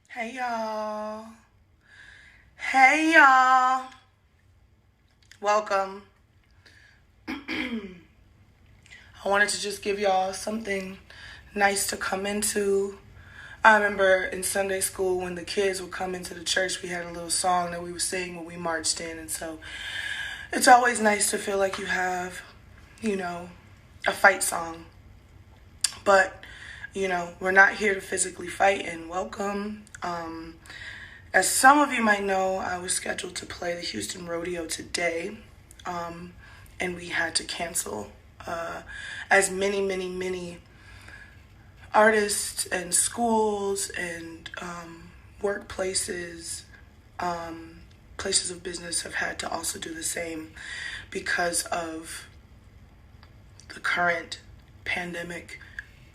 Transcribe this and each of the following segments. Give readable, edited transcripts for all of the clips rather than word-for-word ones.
Hey y'all. Hey y'all. Welcome. I wanted to just give y'all something nice to come into. I remember in Sunday school when the kids would come into the church, we had a little song that we would sing when we marched in. And so it's always nice to feel like you have, a fight song. But, we're not here to physically fight, and welcome. As some of you might know, I was scheduled to play the Houston Rodeo today, and we had to cancel, as many artists and schools and workplaces, places of business have had to also do the same because of the current pandemic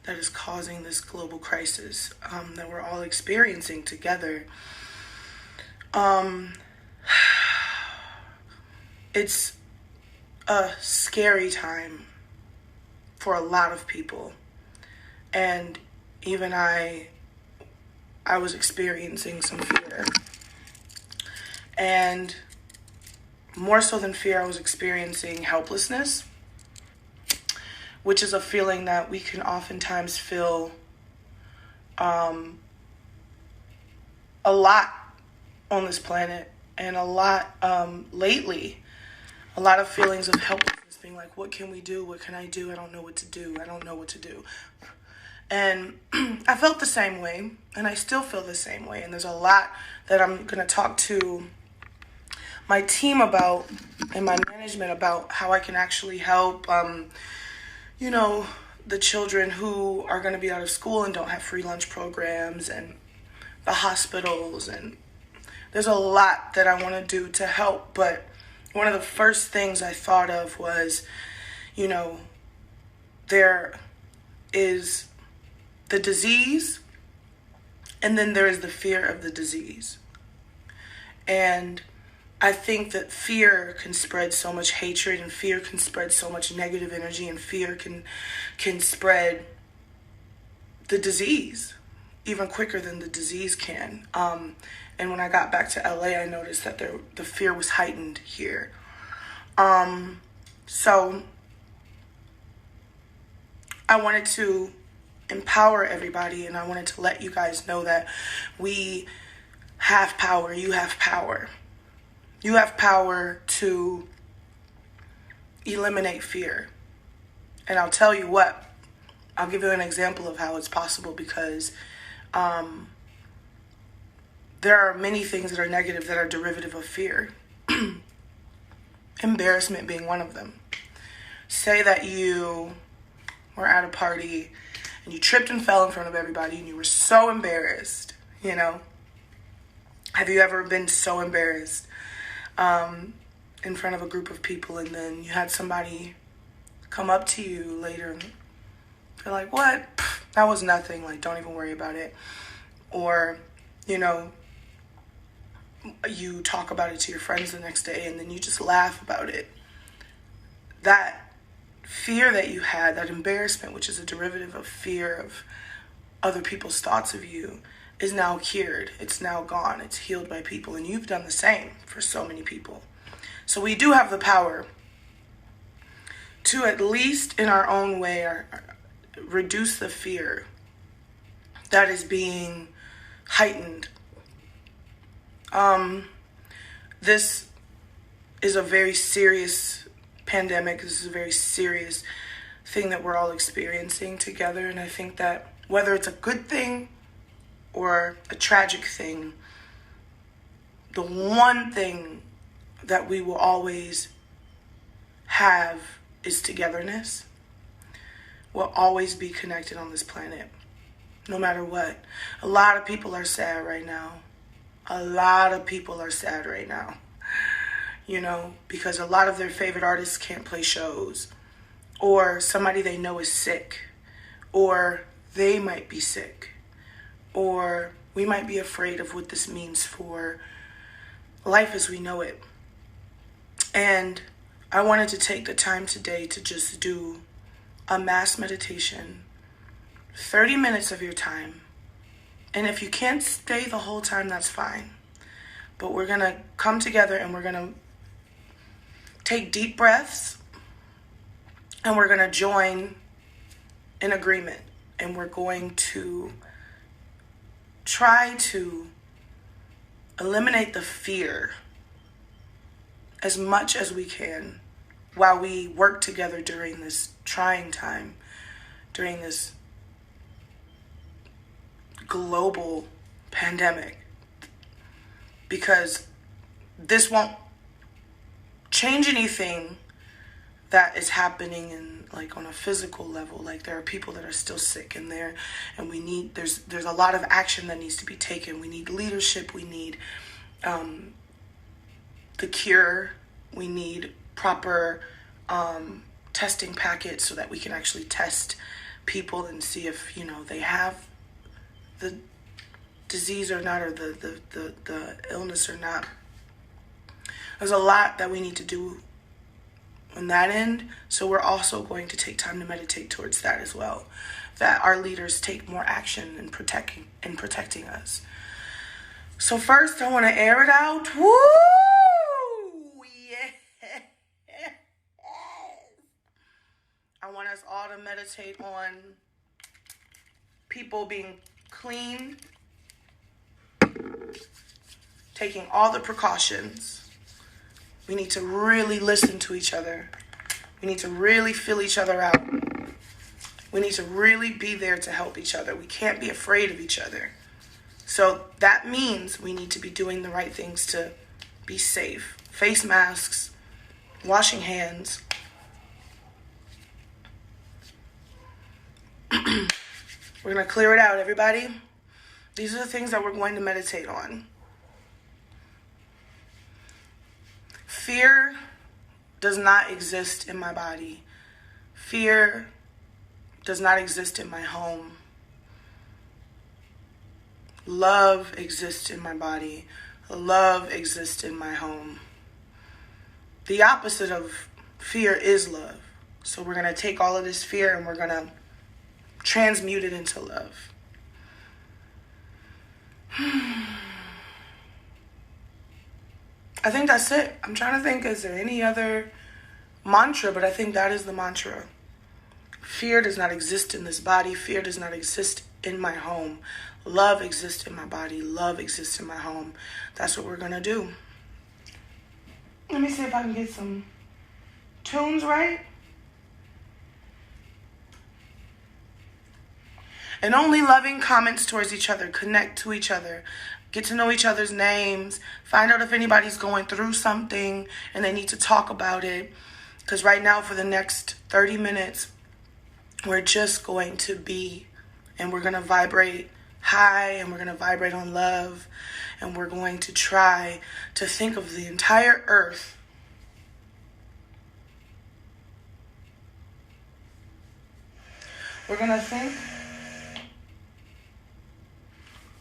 that is causing this global crisis that we're all experiencing together. It's a scary time for a lot of people. And even I was experiencing some fear. And more so than fear, I was experiencing helplessness, which is a feeling that we can oftentimes feel a lot on this planet, and a lot lately, a lot of feelings of helplessness, being like, what can we do? What can I do? I don't know what to do. I don't know what to do. And I felt the same way, and I still feel the same way. And there's a lot that I'm going to talk to my team about and my management about how I can actually help, the children who are going to be out of school and don't have free lunch programs, and the hospitals, and there's a lot that I want to do to help. But one of the first things I thought of was, there is the disease, and then there is the fear of the disease. And I think that fear can spread so much hatred, and fear can spread so much negative energy, and fear can spread the disease even quicker than the disease can. And when I got back to LA, I noticed that the fear was heightened here. So I wanted to empower everybody, and I wanted to let you guys know that we have power. You have power. You have power to eliminate fear. And I'll tell you what, I'll give you an example of how it's possible, because there are many things that are negative that are derivative of fear. Embarrassment being one of them. Say that you were at a party and you tripped and fell in front of everybody, and you were so embarrassed, Have you ever been so embarrassed in front of a group of people, and then you had somebody come up to you later and they're like, what? That was nothing. Like, don't even worry about it. Or, you talk about it to your friends the next day, and then you just laugh about it. That fear that you had, that embarrassment, which is a derivative of fear of other people's thoughts of you, is now cured. It's now gone. It's healed by people. And you've done the same for so many people. So we do have the power to, at least in our own way, reduce the fear that is being heightened. This is a very serious pandemic. This is a very serious thing that we're all experiencing together. And I think that whether it's a good thing or a tragic thing, the one thing that we will always have is togetherness. We'll always be connected on this planet. no matter what. A lot of people are sad right now. A lot of people are sad right now. Because a lot of their favorite artists can't play shows. Or somebody they know is sick. Or they might be sick. Or we might be afraid of what this means for life as we know it. And I wanted to take the time today to just do a mass meditation. 30 minutes of your time. And if you can't stay the whole time, that's fine. But we're going to come together and we're going to take deep breaths. And we're going to join in agreement. And we're going to try to eliminate the fear as much as we can while we work together during this trying time, during this global pandemic, because this won't change anything that is happening in on a physical level. There are people that are still sick in there, and there's a lot of action that needs to be taken. We need leadership. We need the cure. We need proper testing packets so that we can actually test people and see if they have the disease or not, or the illness or not. There's a lot that we need to do on that end. So we're also going to take time to meditate towards that as well. That our leaders take more action in protecting us. So first I want to air it out. Woo! Yeah. I want us all to meditate on people being clean, taking all the precautions. We need to really listen to each other. We need to really feel each other out. We need to really be there to help each other. We can't be afraid of each other. So that means we need to be doing the right things to be safe. Face masks, washing hands. We're going to clear it out, everybody. These are the things that we're going to meditate on. Fear does not exist in my body. Fear does not exist in my home. Love exists in my body. Love exists in my home. The opposite of fear is love. So we're going to take all of this fear and we're going to transmute it into love. I think that's it. I'm trying to think, is there any other mantra? But I think that is the mantra. Fear does not exist in this body. Fear does not exist in my home. Love exists in my body. Love exists in my home. That's what we're going to do. Let me see if I can get some tunes right. And only loving comments towards each other. Connect to each other. Get to know each other's names. Find out if anybody's going through something and they need to talk about it. Because right now, for the next 30 minutes, we're just going to be. And we're going to vibrate high. And we're going to vibrate on love. And we're going to try to think of the entire earth. We're going to think.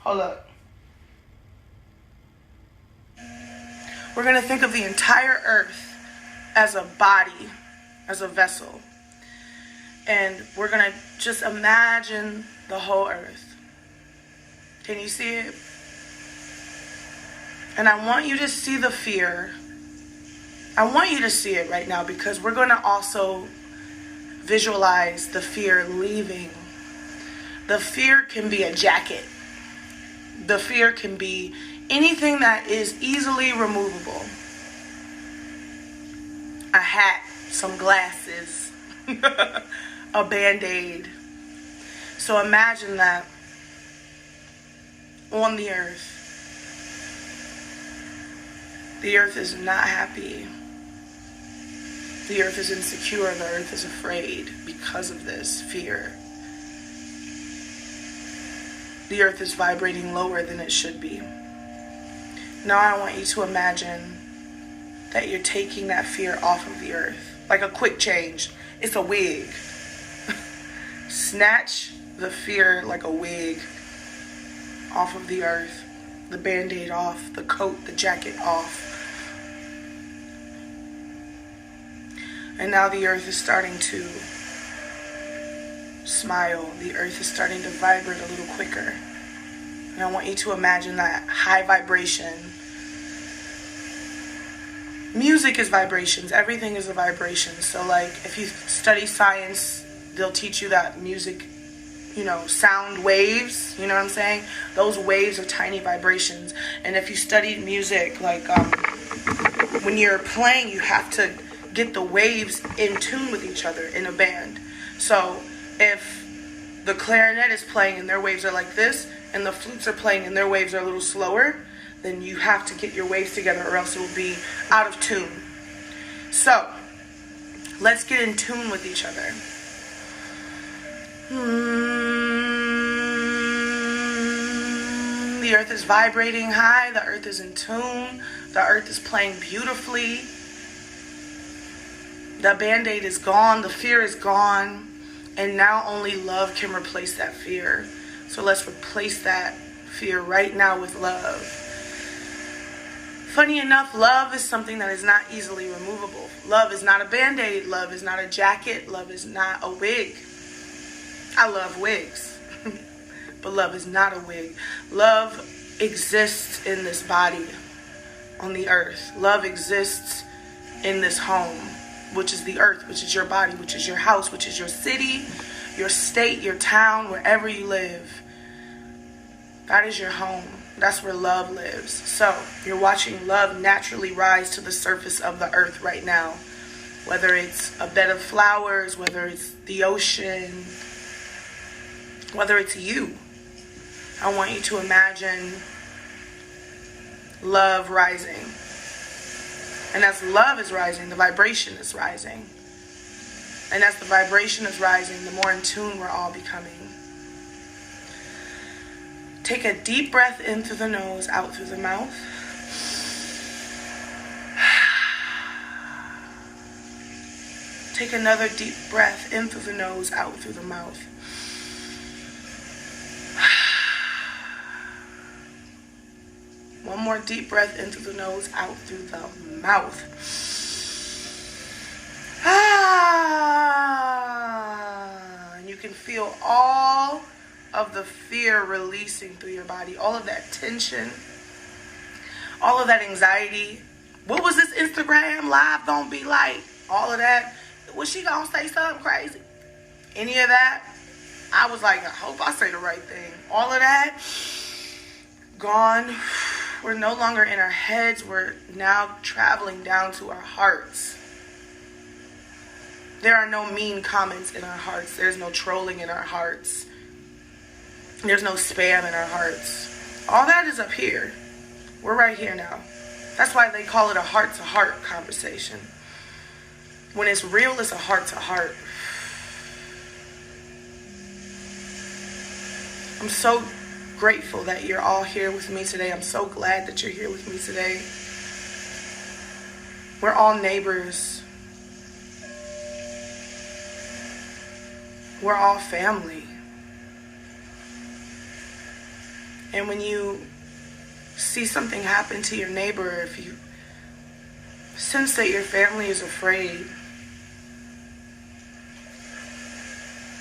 Hold up. We're going to think of the entire earth as a body, as a vessel. And we're going to just imagine the whole earth. Can you see it? And I want you to see the fear. I want you to see it right now, because we're going to also visualize the fear leaving. The fear can be a jacket. The fear can be anything that is easily removable. A hat, some glasses, a Band-Aid. So imagine that on the earth. The earth is not happy. The earth is insecure. The earth is afraid because of this fear. the earth is vibrating lower than it should be. Now I want you to imagine that you're taking that fear off of the earth. Like a quick change. It's a wig. Snatch the fear like a wig off of the earth. The band-aid off, the coat, the jacket off. And now the earth is starting to smile. The earth is starting to vibrate a little quicker. And I want you to imagine that high vibration. Music is vibrations. Everything is a vibration. So like if you study science, they'll teach you that music, sound waves, you know what I'm saying? Those waves are tiny vibrations. And if you study music, like when you're playing, you have to get the waves in tune with each other in a band. So if the clarinet is playing and their waves are like this, and the flutes are playing and their waves are a little slower, then you have to get your waves together or else it will be out of tune. So let's get in tune with each other. The earth is vibrating high. The earth is in tune. The earth is playing beautifully. The band-aid is gone. The fear is gone. And now only love can replace that fear. So let's replace that fear right now with love. Funny enough, love is something that is not easily removable. Love is not a band-aid. Love is not a jacket. Love is not a wig. I love wigs. But love is not a wig. Love exists in this body on the earth. Love exists in this home, which is the earth, which is your body, which is your house, which is your city, your state, your town, wherever you live. That is your home. That's where love lives. So you're watching love naturally rise to the surface of the earth right now. Whether it's a bed of flowers, whether it's the ocean, whether it's you. I want you to imagine love rising. And as love is rising, the vibration is rising. And as the vibration is rising, the more in tune we're all becoming. Take a deep breath in through the nose, out through the mouth. Take another deep breath in through the nose, out through the mouth. One more deep breath in through the nose, out through the mouth. And you can feel all of the fear releasing through your body. All of that tension. All of that anxiety. What was this Instagram live gonna be like? All of that. Was she gonna say something crazy? Any of that? I was like, I hope I say the right thing. All of that gone. We're no longer in our heads. We're now traveling down to our hearts. There are no mean comments in our hearts. There's no trolling in our hearts. There's no spam in our hearts. All that is up here. We're right here now. That's why they call it a heart-to-heart conversation. When it's real, it's a heart-to-heart. I'm so grateful that you're all here with me today. I'm so glad that you're here with me today. We're all neighbors. We're all family. And when you see something happen to your neighbor, if you sense that your family is afraid,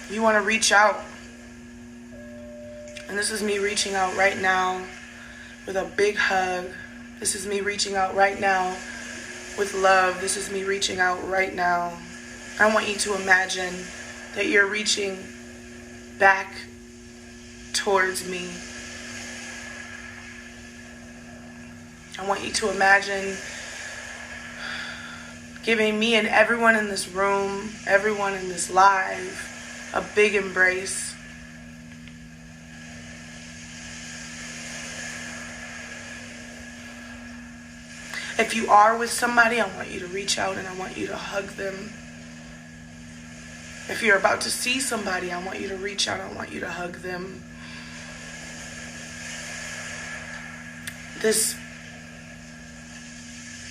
you want to reach out. And this is me reaching out right now with a big hug. This is me reaching out right now with love. This is me reaching out right now. I want you to imagine that you're reaching back towards me. I want you to imagine giving me and everyone in this room, everyone in this live, a big embrace. If you are with somebody, I want you to reach out and I want you to hug them. If you're about to see somebody, I want you to reach out, I want you to hug them. This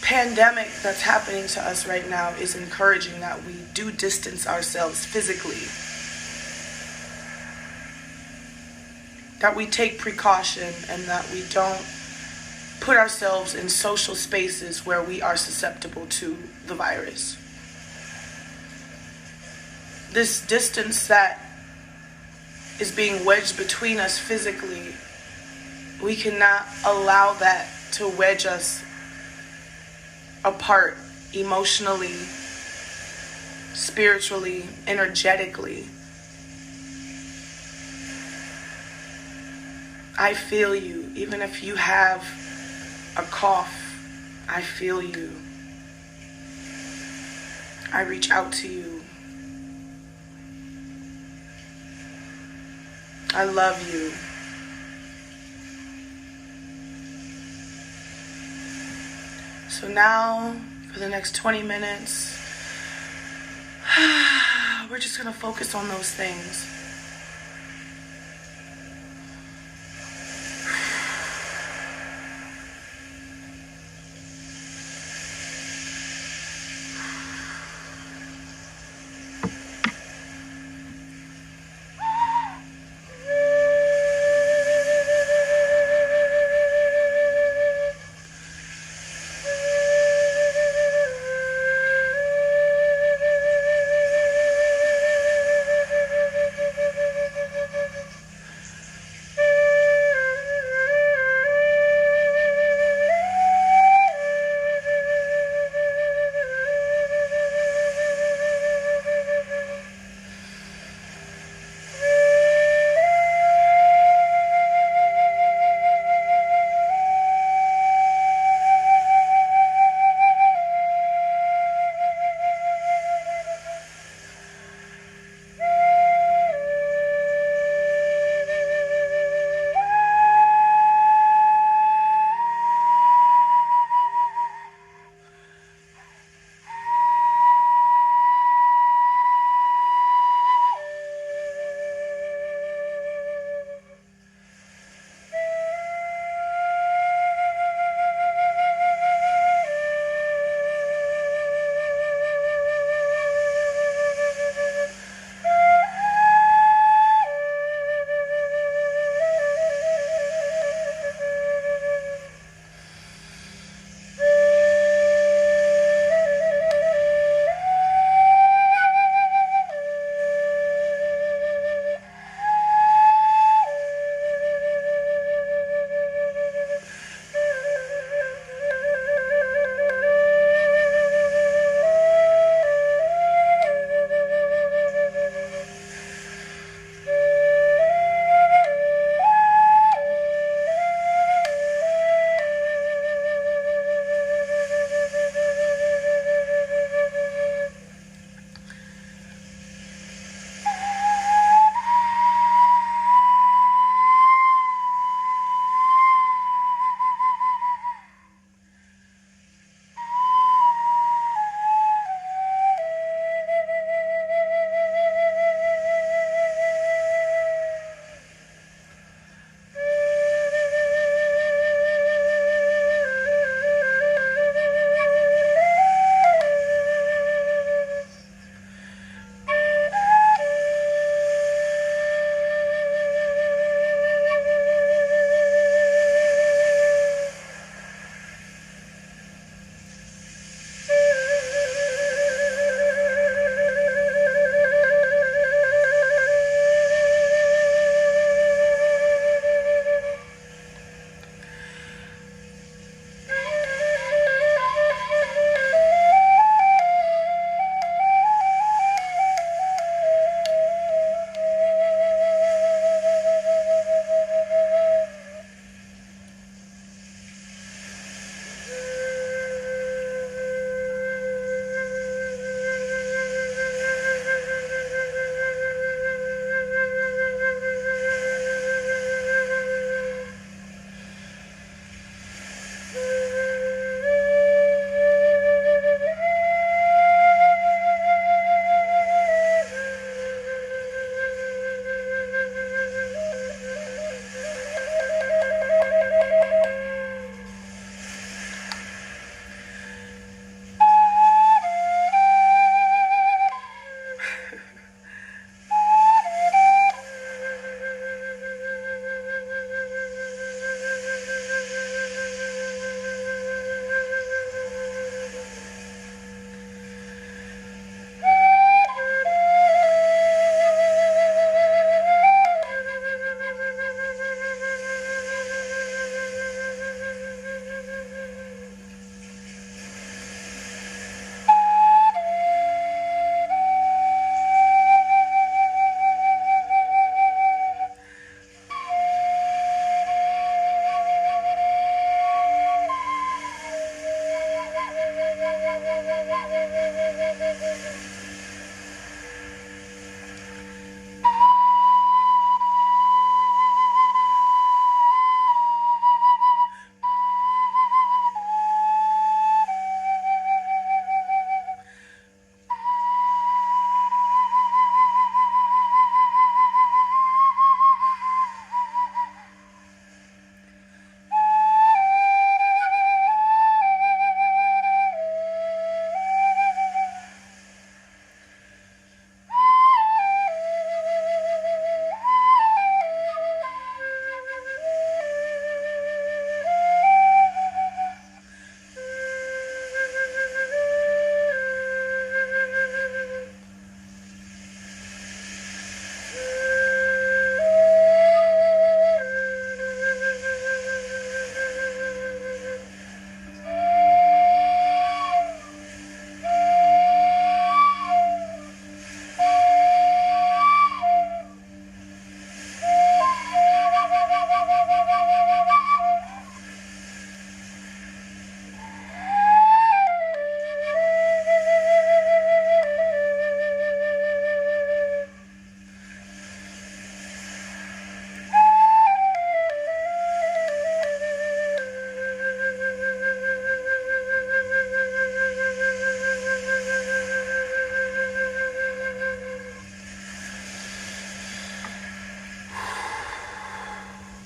pandemic that's happening to us right now is encouraging that we do distance ourselves physically, that we take precaution, and that we don't put ourselves in social spaces where we are susceptible to the virus. This distance that is being wedged between us physically, we cannot allow that to wedge us apart emotionally, spiritually, energetically. I feel you. Even if you have a cough, I feel you. I reach out to you. I love you. So now, for the next 20 minutes, we're just going to focus on those things.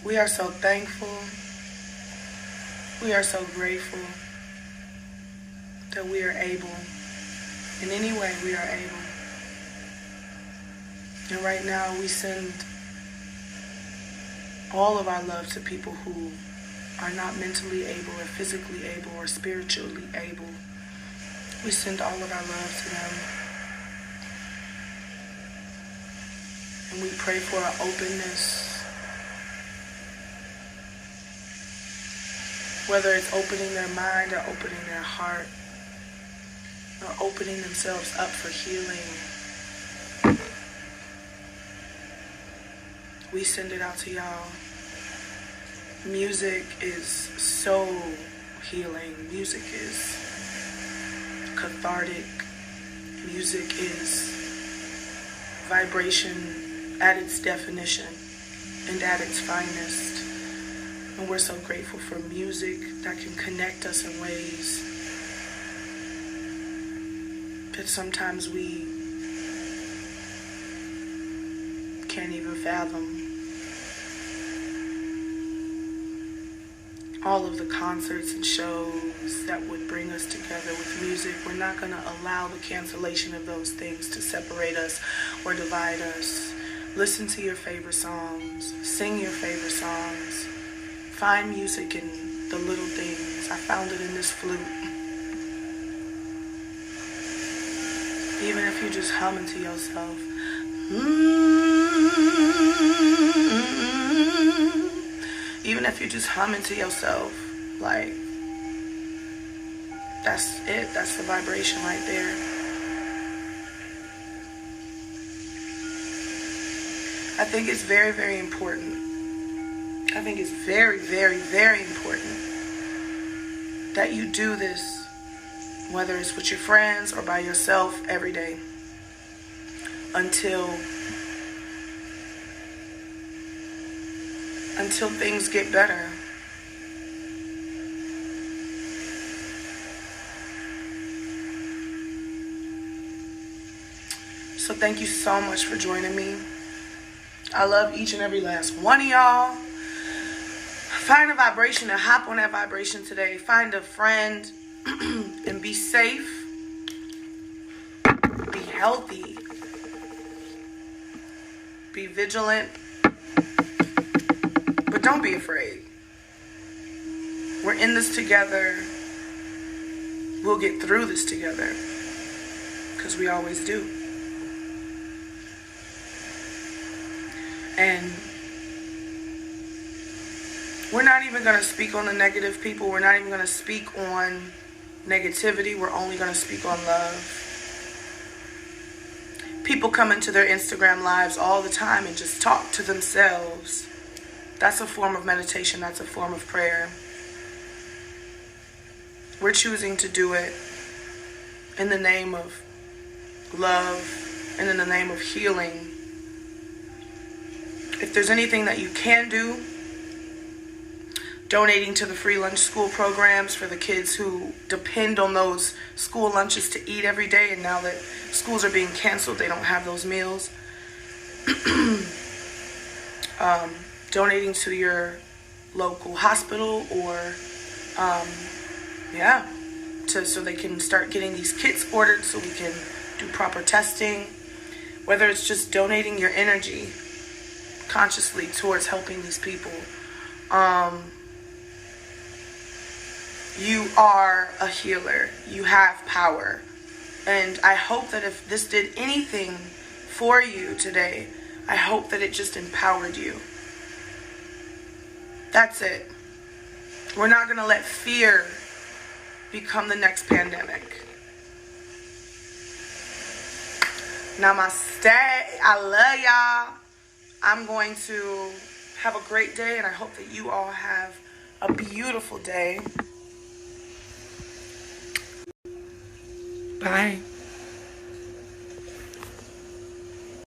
We are so thankful. We are so grateful that we are able, in any way we are able. And right now we send all of our love to people who are not mentally able or physically able or spiritually able. We send all of our love to them. And we pray for our openness. Whether it's opening their mind or opening their heart or opening themselves up for healing. We send it out to y'all. Music is so healing. Music is cathartic. Music is vibration at its definition and at its finest. And we're so grateful for music that can connect us in ways that sometimes we can't even fathom. All of the concerts and shows that would bring us together with music, we're not going to allow the cancellation of those things to separate us or divide us. Listen to your favorite songs. Sing your favorite songs. Find music in the little things. I found it in this flute. Even if you just humming to yourself. Even if you're just humming to yourself, like, that's it. That's the vibration right there. I think it's very, very important. I think it's very, very, very important that you do this, whether it's with your friends or by yourself every day, until things get better. So thank you so much for joining me. I love each and every last one of y'all. Find a vibration and hop on that vibration today. Find a friend and be safe. Be healthy. Be vigilant. But don't be afraid. We're in this together. We'll get through this together. Because we always do. And we're not even going to speak on the negative people. We're not even going to speak on negativity. We're only going to speak on love. People come into their Instagram lives all the time and just talk to themselves. That's a form of meditation. That's a form of prayer. We're choosing to do it in the name of love and in the name of healing. If there's anything that you can do, donating to the free lunch school programs for the kids who depend on those school lunches to eat every day, and now that schools are being canceled, they don't have those meals. Donating to your local hospital or, so they can start getting these kits ordered so we can do proper testing. Whether it's just donating your energy consciously towards helping these people. You are a healer. You have power. And I hope that if this did anything for you today, I hope that it just empowered you. That's it. We're not going to let fear become the next pandemic. Namaste. I love y'all. I'm going to have a great day, and I hope that you all have a beautiful day. Bye.